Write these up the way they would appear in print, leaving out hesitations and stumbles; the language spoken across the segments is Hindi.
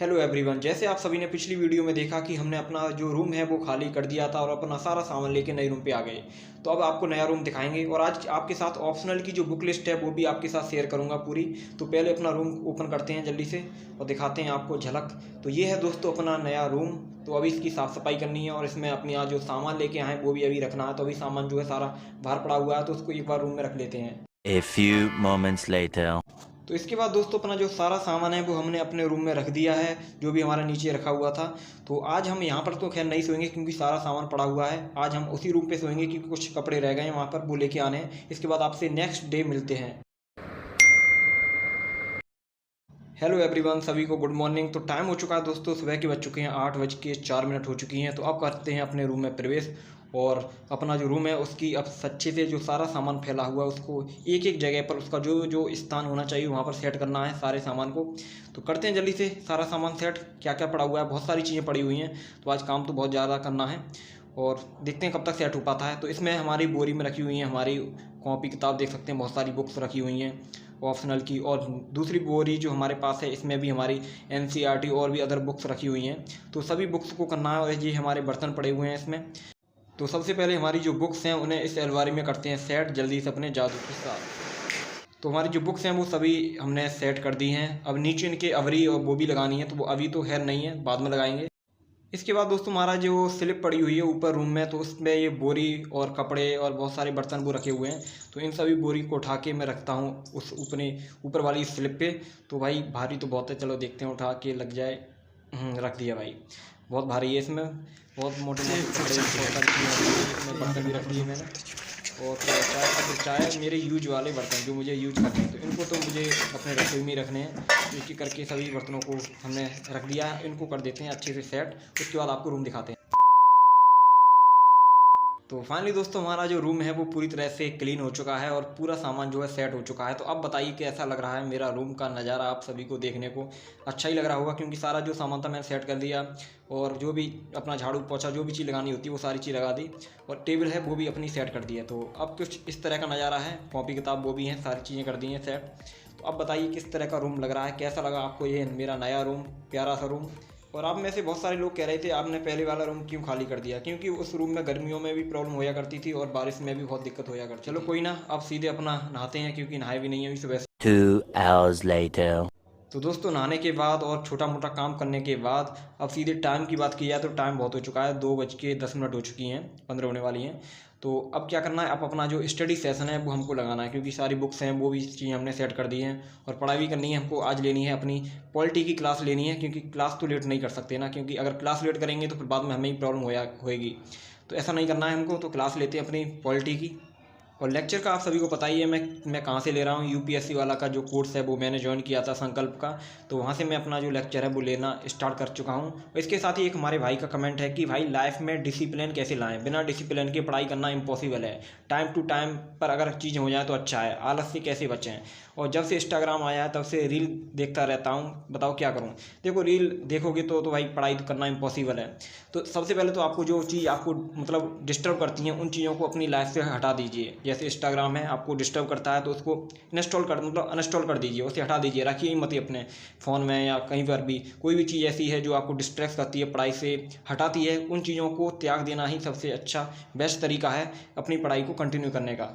हेलो एवरीवन, जैसे आप सभी ने पिछली वीडियो में देखा कि हमने अपना जो रूम है वो खाली कर दिया था और अपना सारा सामान लेके नए रूम पे आ गए। तो अब आपको नया रूम दिखाएंगे और आज आपके साथ ऑप्शनल की जो बुक लिस्ट है वो भी आपके साथ शेयर करूंगा पूरी। तो पहले अपना रूम ओपन करते हैं जल्दी से और दिखाते हैं आपको झलक। तो ये है दोस्तों अपना नया रूम। तो अभी इसकी साफ़ सफाई करनी है और इसमें अपनी आज जो सामान लेके आए वो भी अभी रखना है। तो अभी सामान जो है सारा बाहर पड़ा हुआ है, तो उसको एक बार रूम में रख लेते हैं। A few moments later. तो इसके बाद दोस्तों अपना जो सारा सामान है वो हमने अपने रूम में रख दिया है, जो भी हमारा नीचे रखा हुआ था। तो आज हम यहाँ पर तो खैर नहीं सोएंगे क्योंकि सारा सामान पड़ा हुआ है। आज हम उसी रूम पे सोएंगे क्योंकि कुछ कपड़े रह गए हैं वहाँ पर, वो लेके आने हैं। इसके बाद आपसे नेक्स्ट डे मिलते हैं। हेलो एवरीवन, सभी को गुड मॉर्निंग। तो टाइम हो चुका है दोस्तों, सुबह के बज चुके हैं 8:04 हो चुकी हैं। तो अब करते हैं अपने रूम में प्रवेश और अपना जो रूम है उसकी अब अच्छे से जो सारा सामान फैला हुआ है उसको एक एक जगह पर उसका जो जो स्थान होना चाहिए वहाँ पर सेट करना है सारे सामान को। तो करते हैं जल्दी से सारा सामान सेट। क्या क्या पड़ा हुआ है, बहुत सारी चीज़ें पड़ी हुई हैं, तो आज काम तो बहुत ज़्यादा करना है और देखते हैं कब तक सेट हो पाता है। तो इसमें हमारी बोरी में रखी हुई हैं हमारी कॉपी किताब, देख सकते हैं बहुत सारी बुक्स रखी हुई हैं ऑप्शनल की। और दूसरी बोरी जो हमारे पास है इसमें भी हमारी NCERT और भी अदर बुक्स रखी हुई हैं। तो सभी बुक्स को करना है और ये हमारे बर्तन पड़े हुए हैं इसमें। तो सबसे पहले हमारी जो बुक्स हैं उन्हें इस अलमारी में करते हैं सेट जल्दी से अपने जादू के साथ। तो हमारी जो बुक्स हैं वो सभी हमने सेट कर दी हैं। अब नीचे इनके अवरी और वो भी लगानी है, तो वो अभी तो खैर नहीं है, बाद में लगाएंगे। इसके बाद दोस्तों हमारा जो स्लिप पड़ी हुई है ऊपर रूम में, तो उसमें ये बोरी और कपड़े और बहुत सारे बर्तन वो रखे हुए हैं। तो इन सभी बोरी को उठा के मैं रखता हूँ उस अपने ऊपर वाली स्लिप पे। तो भाई भारी तो बहुत है, चलो देखते हैं उठा के लग जाए। रख दिया भाई, बहुत भारी है। इसमें बहुत मोटे मोटे कपड़े, बहुत सारी चीज़ें, इसमें बर्तन भी रख दिए मैंने। और चाय मेरे यूज वाले बर्तन जो मुझे यूज करने हैं, तो इनको तो मुझे अपने रसोई में ही रखने हैं। तो एक एक करके सभी बर्तनों को हमने रख दिया है, इनको कर देते हैं अच्छे से सेट। उसके बाद आपको रूम दिखाते हैं। तो फाइनली दोस्तों हमारा जो रूम है वो पूरी तरह से क्लीन हो चुका है और पूरा सामान जो है सेट हो चुका है। तो अब बताइए कैसा लग रहा है मेरा रूम का नज़ारा। आप सभी को देखने को अच्छा ही लग रहा होगा क्योंकि सारा जो सामान था मैंने सेट कर दिया और जो भी अपना झाड़ू पोछा जो भी चीज़ लगानी होती है वो सारी चीज़ लगा दी और टेबल है वो भी अपनी सेट कर दी है। तो अब कुछ इस तरह का नज़ारा है, कॉपी किताब वो भी हैं, सारी चीज़ें कर दी हैं सेट। तो अब बताइए किस तरह का रूम लग रहा है, कैसा लगा आपको ये मेरा नया रूम, प्यारा सा रूम। और आप में से बहुत सारे लोग कह रहे थे आपने पहले वाला रूम क्यों खाली कर दिया, क्योंकि उस रूम में गर्मियों में भी प्रॉब्लम होया करती थी और बारिश में भी बहुत दिक्कत होया करती। चलो कोई ना, अब सीधे अपना नहाते हैं क्योंकि नहाए भी नहीं है अभी सुबह से। 2 hours later. तो दोस्तों नहाने के बाद और छोटा मोटा काम करने के बाद अब सीधे टाइम की बात की जाए तो टाइम बहुत हो चुका है, 2:10 हो चुकी हैं, 15 होने वाली हैं। तो अब क्या करना है, अब अपना जो स्टडी सेशन है वो हमको लगाना है क्योंकि सारी बुक्स हैं वो भी चीज़ें हमने सेट कर दी हैं और पढ़ाई भी करनी है हमको। आज लेनी है अपनी पॉलिटी की क्लास लेनी है क्योंकि क्लास तो लेट नहीं कर सकते ना, क्योंकि अगर क्लास लेट करेंगे तो फिर बाद में हमें ही प्रॉब्लम होएगी। तो ऐसा नहीं करना है हमको, तो क्लास लेते हैं अपनी पॉलिटी की। और लेक्चर का आप सभी को पता ही है मैं कहाँ से ले रहा हूँ। UPSC वाला का जो कोर्स है वो मैंने ज्वाइन किया था संकल्प का, तो वहाँ से मैं अपना जो लेक्चर है वो लेना स्टार्ट कर चुका हूँ। और इसके साथ ही एक हमारे भाई का कमेंट है कि भाई लाइफ में डिसिप्लिन कैसे लाएं, बिना डिसिप्लिन के पढ़ाई करना इम्पॉसिबल है। टाइम टू टाइम पर अगर चीज़ें हो जाए तो अच्छा है, आलस से कैसे बचें। और जब से इंस्टाग्राम आया है तब से रील देखता रहता हूँ, बताओ क्या करूँ। देखो रील देखोगे तो भाई पढ़ाई तो करना इम्पॉसिबल है। तो सबसे पहले तो आपको जो चीज़ आपको मतलब डिस्टर्ब करती हैं उन चीज़ों को अपनी लाइफ से हटा दीजिए। जैसे इंस्टाग्राम है, आपको डिस्टर्ब करता है तो उसको अनइंस्टॉल कर दीजिए, उसे हटा दीजिए, रखिए ही मत अपने फ़ोन में या कहीं पर भी। कोई भी चीज़ ऐसी है जो आपको डिस्ट्रैक्ट करती है, पढ़ाई से हटाती है, उन चीज़ों को त्याग देना ही सबसे अच्छा बेस्ट तरीका है अपनी पढ़ाई को कंटिन्यू करने का।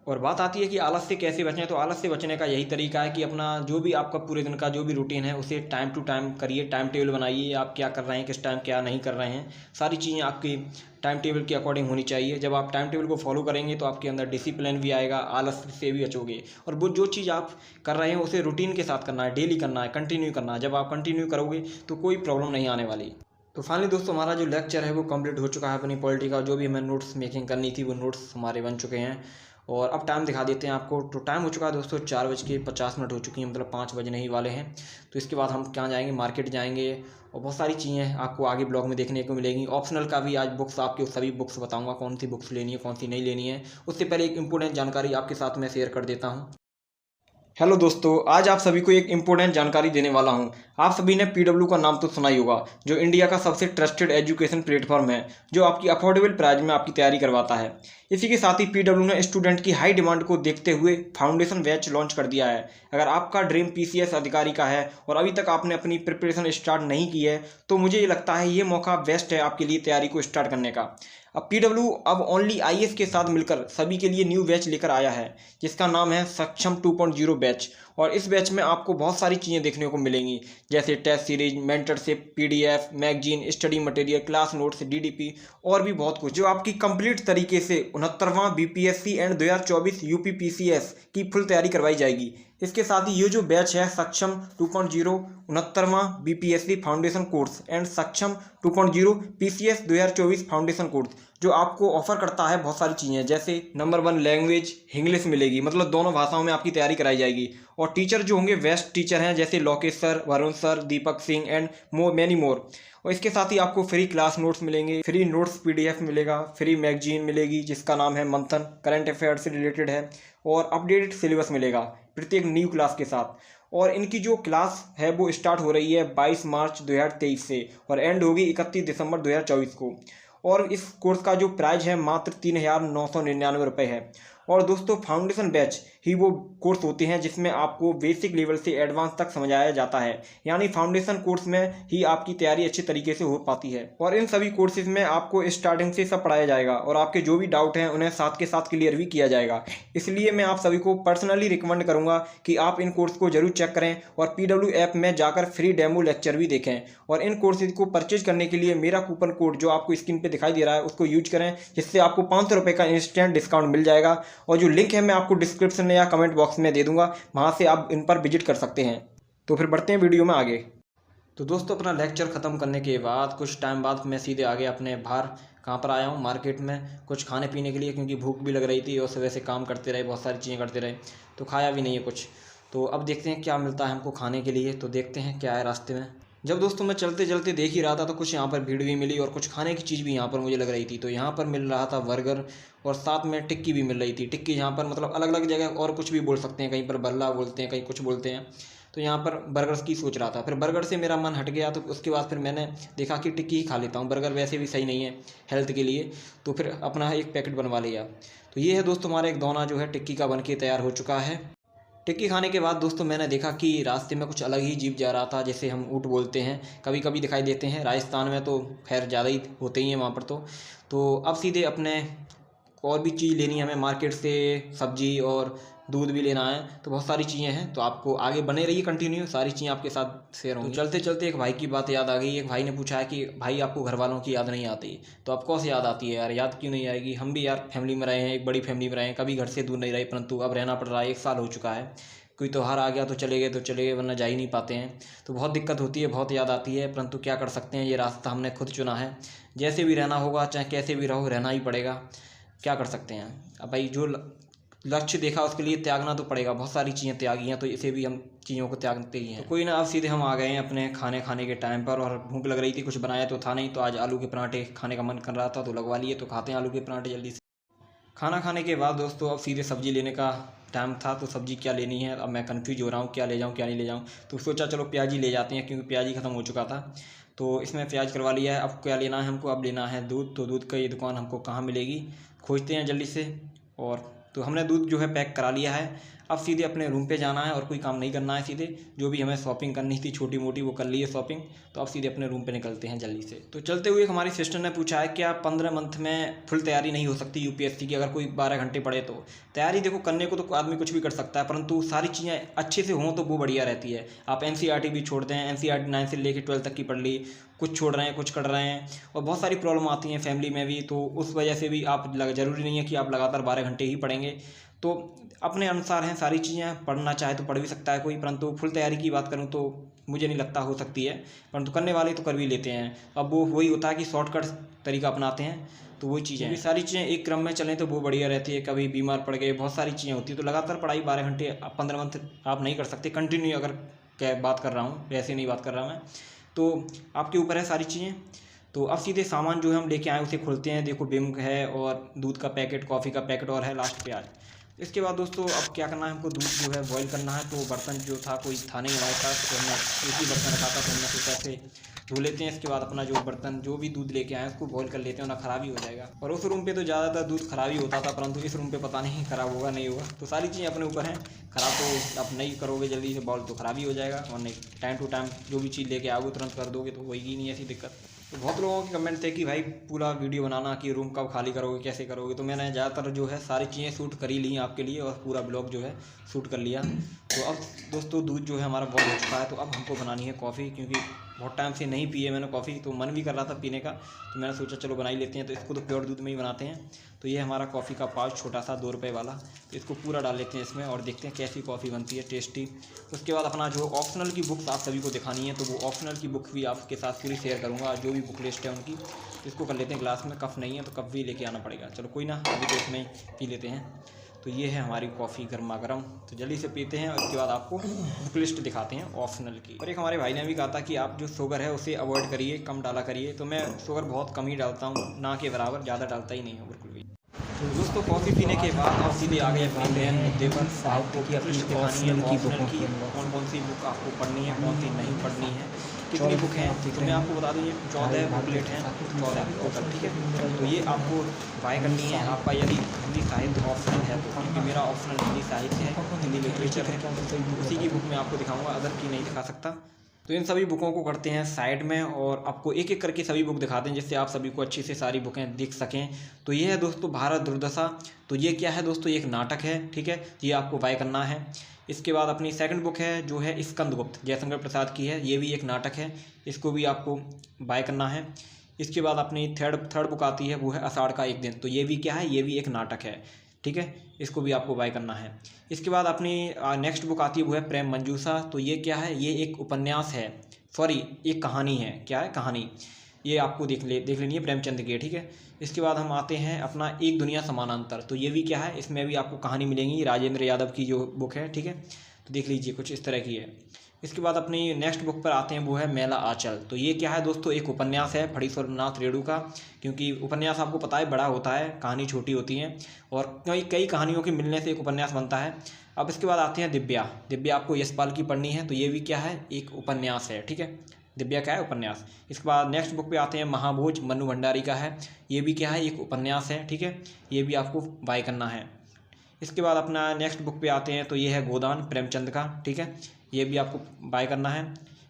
और बात आती है कि आलस से कैसे बचें, तो आलस से बचने का यही तरीका है कि अपना जो भी आपका पूरे दिन का जो भी रूटीन है उसे टाइम टू टाइम करिए। टाइम टेबल बनाइए, आप क्या कर रहे हैं, किस टाइम क्या नहीं कर रहे हैं, सारी चीज़ें आपकी टाइम टेबल के अकॉर्डिंग होनी चाहिए। जब आप टाइम टेबल को फॉलो करेंगे तो आपके अंदर डिसिप्लिन भी आएगा, आलस से भी बचोगे। और वो जो चीज़ आप कर रहे हैं उसे रूटीन के साथ करना है, डेली करना है, कंटिन्यू करना है। जब आप कंटिन्यू करोगे तो कोई प्रॉब्लम नहीं आने वाली। तो फाइनली दोस्तों हमारा जो लेक्चर है वो कंप्लीट हो चुका है अपनी पॉलिटी का। जो भी हमें नोट्स मेकिंग करनी थी वो नोट्स हमारे बन चुके हैं। और अब टाइम दिखा देते हैं आपको। तो टाइम हो चुका है दोस्तों 4:50 हो चुकी हैं, मतलब 5 बजने ही वाले हैं। तो इसके बाद हम कहाँ जाएंगे, मार्केट जाएंगे और बहुत सारी चीज़ें आपको आगे ब्लॉग में देखने को मिलेंगी। ऑप्शनल का भी आज बुक्स आपके सभी बुक्स बताऊंगा, कौन सी बुक्स लेनी है कौन सी नहीं लेनी है। उससे पहले एक इंपॉर्टेंट जानकारी आपके साथ मैं शेयर कर देता हूँ। हेलो दोस्तों, आज आप सभी को एक इम्पोर्टेंट जानकारी देने वाला हूं। आप सभी ने पीडब्ल्यू का नाम तो सुना ही होगा, जो इंडिया का सबसे ट्रस्टेड एजुकेशन प्लेटफॉर्म है, जो आपकी अफोर्डेबल प्राइस में आपकी तैयारी करवाता है। इसी के साथ ही पीडब्ल्यू ने स्टूडेंट की हाई डिमांड को देखते हुए फाउंडेशन बैच लॉन्च कर दिया है। अगर आपका ड्रीम पीसीएस अधिकारी का है और अभी तक आपने अपनी प्रिपरेशन स्टार्ट नहीं की है, तो मुझे ये लगता है ये मौका बेस्ट है आपके लिए तैयारी को स्टार्ट करने का। अब पीडब्ल्यू अब ओनली आईएएस के साथ मिलकर सभी के लिए न्यू बैच लेकर आया है, जिसका नाम है सक्षम 2.0 बैच। और इस बैच में आपको बहुत सारी चीज़ें देखने को मिलेंगी, जैसे test series, mentorship, PDF, magazine, study material, class notes, DDP और भी बहुत कुछ, जो आपकी कंप्लीट तरीके से 69वां बीपीएससी एंड 2024 यूपीपीसीएस की फुल तैयारी करवाई जाएगी। इसके साथ ही ये जो बैच है सक्षम 2.0 69वां बीपीएससी फाउंडेशन कोर्स एंड सक्षम 2.0 पीसीएस 2024 फाउंडेशन कोर्स, जो आपको ऑफर करता है बहुत सारी चीज़ें, जैसे नंबर 1 लैंग्वेज इंग्लिश मिलेगी, मतलब दोनों भाषाओं में आपकी तैयारी कराई जाएगी। और टीचर जो होंगे बेस्ट टीचर हैं, जैसे Lokesh sir, Varun sir, Deepak Singh and many more. और इसके साथ ही आपको फ्री क्लास नोट्स मिलेंगे, फ्री नोट्स पीडीएफ मिलेगा, फ्री मैगजीन मिलेगी जिसका नाम है मंथन, करंट अफेयर्स से रिलेटेड है, और अपडेटेड सिलेबस मिलेगा प्रत्येक न्यू क्लास के साथ। और इनकी जो क्लास है वो स्टार्ट हो रही है 22 मार्च 2023 से और एंड होगी 31 दिसंबर 2024 को। और इस कोर्स का जो प्राइस है मात्र 3,999 रुपये है। और दोस्तों, फाउंडेशन बैच ही वो कोर्स होते हैं जिसमें आपको बेसिक लेवल से एडवांस तक समझाया जाता है, यानी फाउंडेशन कोर्स में ही आपकी तैयारी अच्छी तरीके से हो पाती है। और इन सभी कोर्सेज में आपको स्टार्टिंग से सब पढ़ाया जाएगा और आपके जो भी डाउट हैं उन्हें साथ के साथ क्लियर भी किया जाएगा। इसलिए मैं आप सभी को पर्सनली रिकमेंड करूँगा कि आप इन कोर्स को जरूर चेक करें और पीडब्ल्यू ऐप में जाकर फ्री डेमो लेक्चर भी देखें। और इन कोर्सेज को परचेज करने के लिए मेरा कूपन कोड जो आपको स्क्रीन पर दिखाई दे रहा है उसको यूज करें, जिससे आपको 500 रुपये का इंस्टेंट डिस्काउंट मिल जाएगा। और जो लिंक है मैं आपको डिस्क्रिप्शन में या कमेंट बॉक्स में दे दूंगा, वहां से आप इन पर विजिट कर सकते हैं। तो फिर बढ़ते हैं वीडियो में आगे। तो दोस्तों, अपना लेक्चर ख़त्म करने के बाद कुछ टाइम बाद मैं सीधे आगे अपने बाहर कहाँ पर आया हूँ, मार्केट में कुछ खाने पीने के लिए, क्योंकि भूख भी लग रही थी और सुबह से काम करते रहे, बहुत सारी चीज़ें करते रहे, तो खाया भी नहीं है कुछ। तो अब देखते हैं क्या मिलता है हमको खाने के लिए, तो देखते हैं क्या है रास्ते में। जब दोस्तों मैं चलते चलते देख ही रहा था तो कुछ यहाँ पर भीड़ भी मिली और कुछ खाने की चीज़ भी यहाँ पर मुझे लग रही थी। तो यहाँ पर मिल रहा था बर्गर और साथ में टिक्की भी मिल रही थी। टिक्की यहाँ पर मतलब अलग अलग जगह और कुछ भी बोल सकते हैं, कहीं पर बल्ला बोलते हैं, कहीं कुछ बोलते हैं। तो यहाँ पर बर्गर्स की सोच रहा था, फिर बर्गर से मेरा मन हट गया, तो उसके बाद फिर मैंने देखा कि टिक्की ही खा लेता हूँ, बर्गर वैसे भी सही नहीं है हेल्थ के लिए। तो फिर अपना एक पैकेट बनवा लिया। तो ये है दोस्तों हमारा एक दोना जो है टिक्की का बन के तैयार हो चुका है। टिक्की खाने के बाद दोस्तों मैंने देखा कि रास्ते में कुछ अलग ही जीव जा रहा था, जैसे हम ऊँट बोलते हैं, कभी कभी दिखाई देते हैं। राजस्थान में तो खैर ज़्यादा ही होते ही हैं वहाँ पर। तो अब सीधे अपने और भी चीज़ लेनी है हमें मार्केट से, सब्जी और दूध भी लेना है, तो बहुत सारी चीज़ें हैं। तो आपको आगे बने रहिए कंटिन्यू, सारी चीज़ें आपके साथ शेयर होंगी। तो चलते चलते एक भाई की बात याद आ गई। एक भाई ने पूछा है कि भाई आपको घर वालों की याद नहीं आती? तो ऑफकोर्स याद आती है यार, याद क्यों नहीं आएगी। हम भी यार फैमिली में रहे हैं, एक बड़ी फैमिली में रहे हैं, कभी घर से दूर नहीं रहे, परंतु अब रहना पड़ रहा है। 1 साल हो चुका है, कोई त्यौहार आ गया तो चले गए, वरना जा ही नहीं पाते हैं। तो बहुत दिक्कत होती है, बहुत याद आती है, परंतु क्या कर सकते हैं, ये रास्ता हमने खुद चुना है। जैसे भी रहना होगा, चाहे कैसे भी रहो, रहना ही पड़ेगा, क्या कर सकते हैं। अब भाई जो लक्ष्य देखा उसके लिए त्यागना तो पड़ेगा। बहुत सारी चीज़ें त्यागी हैं, तो इसे भी हम चीज़ों को त्यागते ही हैं। तो कोई ना, अब सीधे हम आ गए हैं अपने खाने के टाइम पर, और भूख लग रही थी, कुछ बनाया तो था नहीं, तो आज आलू के पराठे खाने का मन कर रहा था, तो लगवा लिए। तो खाते हैं आलू के पराठे जल्दी से। खाना खाने के बाद दोस्तों अब सीधे सब्ज़ी लेने का टाइम था। तो सब्ज़ी क्या लेनी है, अब मैं कंफ्यूज हो रहा हूँ, क्या ले जाऊँ क्या नहीं ले जाऊँ। तो सोचा चलो प्याज ही ले जाते हैं, क्योंकि प्याज ही ख़त्म हो चुका था। तो इसमें प्याज करवा लिया है। अब क्या लेना है हमको, अब लेना है दूध। तो दूध का ये दुकान हमको कहाँ मिलेगी, खोजते हैं जल्दी से। और तो हमने दूध जो है पैक करा लिया है। अब सीधे अपने रूम पे जाना है और कोई काम नहीं करना है। सीधे जो भी हमें शॉपिंग करनी थी छोटी मोटी वो कर ली है शॉपिंग। तो अब सीधे अपने रूम पे निकलते हैं जल्दी से। तो चलते हुए हमारी सिस्टर ने पूछा है क्या 15 मंथ में फुल तैयारी नहीं हो सकती यूपीएससी की, अगर कोई 12 घंटे पढ़े तो? तैयारी देखो, करने को तो आदमी कुछ भी कर सकता है, परंतु सारी चीज़ें अच्छे से हों तो वो बढ़िया रहती है। आप एनसीईआरटी भी छोड़ दें, एनसीईआरटी 9 से लेकर 12 तक की पढ़ ली, कुछ छोड़ रहे हैं कुछ कर रहे हैं, और बहुत सारी प्रॉब्लम आती हैं फैमिली में भी। तो उस वजह से भी आप ज़रूरी नहीं है कि आप लगातार 12 घंटे ही पढ़ेंगे। तो अपने अनुसार हैं सारी चीज़ें, पढ़ना चाहे तो पढ़ भी सकता है कोई, परंतु फुल तैयारी की बात करूं तो मुझे नहीं लगता हो सकती है, परंतु करने वाले तो कर भी लेते हैं। अब वो वही होता है कि शॉर्टकट तरीका अपनाते हैं। तो वही चीज़ें, सारी चीज़ें एक क्रम में चलें तो वो बढ़िया रहती है। कभी बीमार पड़ गए, बहुत सारी चीज़ें होती है। तो लगातार पढ़ाई 12 घंटे 15 मंथ आप नहीं कर सकते कंटिन्यू, अगर क्या बात कर रहा हूँ, वैसे नहीं बात कर रहा मैं। तो आपके ऊपर है सारी चीज़ें। तो अब सीधे सामान जो है हम लेके आए उसे खोलते हैं। देखो बिम है और दूध का पैकेट, कॉफ़ी का पैकेट, और है लास्ट प्याज। इसके बाद दोस्तों अब क्या करना है, हमको दूध जो है बॉईल करना है। तो बर्तन जो था कोई था नहीं हमारे पास, तो हमने एक ही बर्तन रखा था, तो हमने सोचा ऐसे धो लेते हैं। इसके बाद अपना जो बर्तन जो भी दूध लेके आए उसको बॉईल कर लेते हैं, ना ख़राब ही हो जाएगा। और उस रूम पे तो ज़्यादातर दूध ख़राब ही होता था, परंतु इस रूम पे पता नहीं ख़राब होगा नहीं होगा। तो सारी चीज़ें अपने ऊपर हैं, ख़राब तो आप नहीं करोगे जल्दी से बॉईल तो ख़राब ही हो जाएगा, और नहीं टाइम टू टाइम जो भी चीज़ लेके आओगे तुरंत कर दोगे तो होगी नहीं ऐसी दिक्कत। तो बहुत लोगों के कमेंट थे कि भाई पूरा वीडियो बनाना कि रूम कब खाली करोगे, कैसे करोगे। तो मैंने ज़्यादातर जो है सारी चीज़ें शूट कर ही ली आपके लिए, और पूरा ब्लॉग जो है शूट कर लिया। तो अब दोस्तों दूध जो है हमारा बॉईल हो चुका है, तो अब हमको बनानी है कॉफ़ी, क्योंकि बहुत टाइम से नहीं पिए मैंने कॉफ़ी, तो मन भी कर रहा था पीने का। तो मैंने सोचा चलो बना ही लेते हैं, तो इसको तो प्योर दूध में ही बनाते हैं। तो ये हमारा कॉफ़ी का पाउच छोटा सा 2 रुपये वाला, तो इसको पूरा डाल लेते हैं इसमें और देखते हैं कैसी कॉफ़ी बनती है, टेस्टी। उसके बाद अपना जो ऑप्शनल की बुक्स आप सभी को दिखानी है, तो वो ऑप्शनल की बुक भी आपके साथ पूरी शेयर करूँगा, जो भी बुक लिस्ट है उनकी। तो इसको कर लेते हैं ग्लास में, कप नहीं है तो कप भी लेके आना पड़ेगा। चलो कोई ना, अभी तो इसमें पी लेते हैं। तो ये है हमारी कॉफ़ी गर्मा गर्म, तो जल्दी से पीते हैं। उसके बाद आपको बुक लिस्ट दिखाते हैं ऑप्शनल की। और एक हमारे भाई ने भी कहा था कि आप जो शुगर है उसे अवॉइड करिए, कम डाला करिए। तो मैं शुगर बहुत कम ही डालता हूँ, ना के बराबर, ज़्यादा डालता ही नहीं हूँ बिल्कुल भी। तो दोस्तों कॉफ़ी पीने के बाद आप सीधे आ गए अपने मेन मुद्दे पर। आपको बुक लिस्ट दिखानी है ऑप्शनल की, कौन कौन सी बुक आपको पढ़नी है, कौन सी नहीं पढ़नी है, कितनी बुक हैं। तो मैं आपको बता दूँ ये 14 बुकलेट हैं, 14 टोटल, ठीक है। तो ये आपको बाय करनी है। आपका यदि हिंदी साहित्य ऑप्शनल है तो, क्योंकि मेरा ऑप्शनल हिंदी साहित्य है, हिंदी लिटरेचर है, उसी की बुक मैं आपको दिखाऊंगा, अदर की नहीं दिखा सकता। तो इन सभी बुकों को करते हैं साइड में, और आपको एक एक करके सभी बुक दिखाते हैं, जिससे आप सभी को अच्छी से सारी बुकें दिख सकें। तो ये है दोस्तों भारत दुर्दशा। तो ये क्या है दोस्तों, एक नाटक है, ठीक है, ये आपको बाय करना है। इसके बाद अपनी सेकंड बुक है जो है स्कंदगुप्त, जयशंकर प्रसाद की है, ये भी एक नाटक है, इसको भी आपको बाय करना है। इसके बाद अपनी थर्ड बुक आती है, वो है आषाढ़ का एक दिन। तो ये भी क्या है, ये भी एक नाटक है, ठीक है, इसको भी आपको बाय करना है। इसके बाद अपनी नेक्स्ट बुक आती है, वो है प्रेम मंजूषा। तो ये क्या है, ये एक उपन्यास है, सॉरी एक कहानी है, क्या है कहानी, ये आपको देख लेनी है, प्रेमचंद की है, ठीक है। इसके बाद हम आते हैं अपना एक दुनिया समानांतर। तो ये भी क्या है, इसमें भी आपको कहानी मिलेंगी, राजेंद्र यादव की जो बुक है, ठीक है। तो देख लीजिए कुछ इस तरह की है। इसके बाद अपनी नेक्स्ट बुक पर आते हैं, वो है मेला आंचल। तो ये क्या है दोस्तों, एक उपन्यास है फणीश्वरनाथ रेणु का, क्योंकि उपन्यास आपको पता है बड़ा होता है, कहानी छोटी होती है, और कई कहानियों के मिलने से एक उपन्यास बनता है। अब इसके बाद आते हैं दिव्या आपको यशपाल की पढ़नी है। तो ये भी क्या है, एक उपन्यास है, ठीक है, दिव्या क्या है, उपन्यास। इसके बाद नेक्स्ट बुक पे आते हैं महाभोज, मन्नू भंडारी का है, ये भी क्या है, एक उपन्यास है, ठीक है, ये भी आपको बाय करना है। इसके बाद अपना नेक्स्ट बुक पे आते हैं, तो ये है गोदान प्रेमचंद का, ठीक है, ये भी आपको बाय करना है।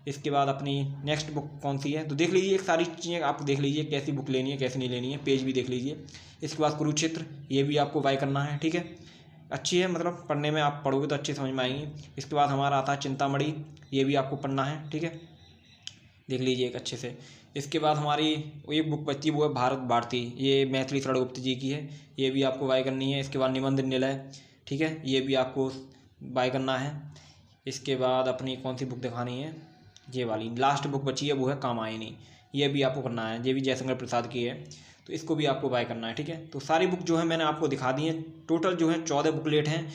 इसके बाद अपनी नेक्स्ट बुक कौन सी है, तो देख लीजिए, एक सारी चीज़ें आप देख लीजिए कैसी बुक लेनी है कैसी नहीं लेनी है, पेज भी देख लीजिए। इसके बाद कुरुक्षेत्र, ये भी आपको बाय करना है, ठीक है, अच्छी है, मतलब पढ़ने में आप पढ़ोगे तो अच्छी समझ में आएंगी। इसके बाद हमारा आता है चिंतामणि, ये भी आपको पढ़ना है, ठीक है, देख लीजिए एक अच्छे से। इसके बाद हमारी एक बुक बचती है, वो है भारत भारती, ये मैथिली शरण गुप्त जी की है, ये भी आपको बाय करनी है। इसके बाद निबंध निलय, ठीक है, ये भी आपको बाय करना है। इसके बाद अपनी कौन सी बुक दिखानी है, ये वाली लास्ट बुक बची है, वो है कामायनी, ये भी आपको करना है, ये भी जयशंकर प्रसाद की है, तो इसको भी आपको बाय करना है, ठीक है। तो सारी बुक जो है मैंने आपको दिखा दी है, टोटल जो है 14 बुकलेट हैं।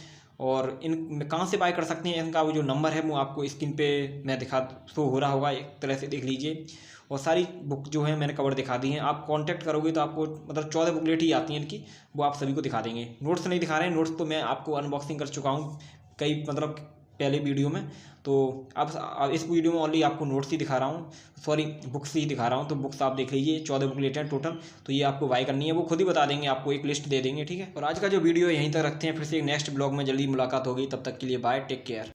और इन कहाँ से बाय कर सकते हैं, इनका वो जो नंबर है वो आपको स्क्रीन पे मैं शो हो रहा होगा, एक तरह से देख लीजिए। और सारी बुक जो है मैंने कवर दिखा दी हैं, आप कांटेक्ट करोगे तो आपको मतलब 14 बुकलेट ही आती हैं इनकी, वो आप सभी को दिखा देंगे। नोट्स नहीं दिखा रहे हैं, नोट्स तो मैं आपको अनबॉक्सिंग कर चुका हूँ कई मतलब पहले वीडियो में। तो अब इस वीडियो में ओनली आपको नोट्स ही दिखा रहा हूँ, सॉरी बुक्स ही दिखा रहा हूँ। तो बुक्स आप देख लीजिए, 14 बुकलेट हैं टोटल, तो ये आपको बाय करनी है, वो खुद ही बता देंगे, आपको एक लिस्ट दे देंगे, ठीक है। और आज का जो वीडियो यहीं तक रखते हैं, फिर से एक नेक्स्ट ब्लॉग में जल्दी मुलाकात होगी, तब तक के लिए बाय, टेक केयर।